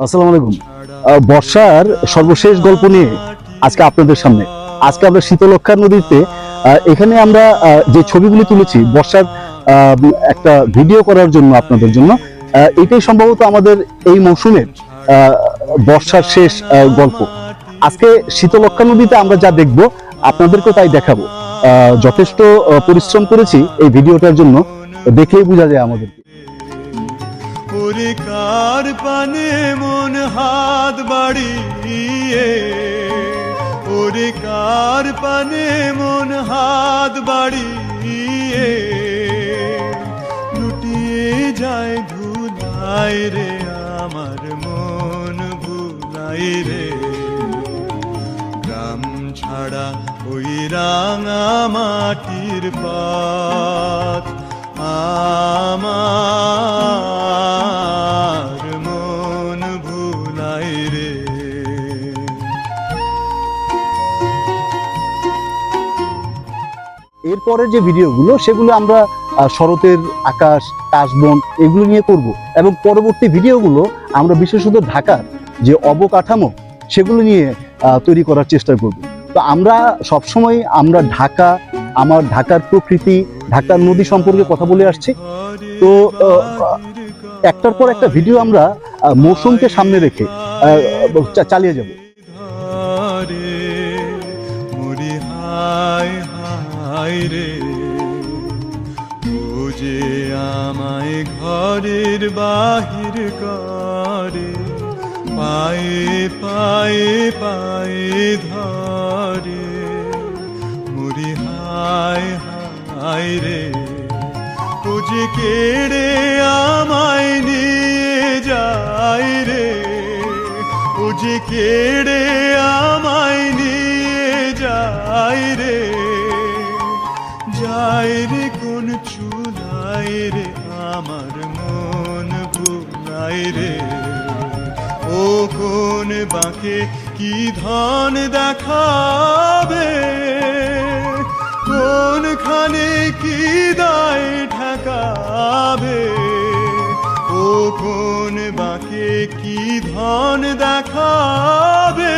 আসসালামু আলাইকুম। বর্ষার সর্বশেষ গল্প নিয়ে আজকে আপনাদের সামনে। আজকে আমরা শীতলক্ষ্যা নদীতে এখানে আমরা যে ছবিগুলি তুলেছি বর্ষার একটা ভিডিও করার জন্য আপনাদের জন্য, এটাই সম্ভবত আমাদের এই মৌসুমের বর্ষার শেষ গল্প। আজকে শীতলক্ষ্যা নদীতে আমরা যা দেখব আপনাদেরকেও তাই দেখাবো। যথেষ্ট পরিশ্রম করেছি এই ভিডিওটার জন্য, দেখলেই বোঝা যায় আমাদেরকে। ওরে কার পানে মন হাত বাড়িয়ে, ওরে কার পানে মন হাত বাড়িয়ে, লুটিয়ে যায় ধুলাই রে আমার মন ভুলাই রে। গ্রাম ছাড়া ওই রাঙা মাটির পথ আমার মন ভুলাই রে। এরপরের যে ভিডিওগুলো সেগুলো আমরা শরতের আকাশ, কাশবন এগুলো নিয়ে করব, এবং পরবর্তী ভিডিওগুলো আমরা বিশেষত ঢাকার যে অবকাঠামো সেগুলো নিয়ে তৈরি করার চেষ্টা করব। তো আমরা সবসময় ঢাকা, আমার ঢাকার প্রকৃতি, ঢাকার নদী সম্পর্কে কথা বলে আসছি। তো একটার পর একটা ভিডিও আমরা মৌসুমকে সামনে রেখে চালিয়ে যাব। ও যে আমায় ঘরের বাহির করে, পায়ে পায়ে পায়ে ধরে, মুড়ি হায় হায় রে। ও যে কেড়ে আমায় নিয়ে যায় রে, ও যে কেড়ে আমায় নিয়ে যায় রে। যায় রে কোন চুলাই রে আমার মন ভুলাই রে। ও কোন বাঁকে কি ধন দেখাবে, কোনখানে কি দায় ঠেকাবে। ও কোন বাঁকে কি ধন দেখাবে,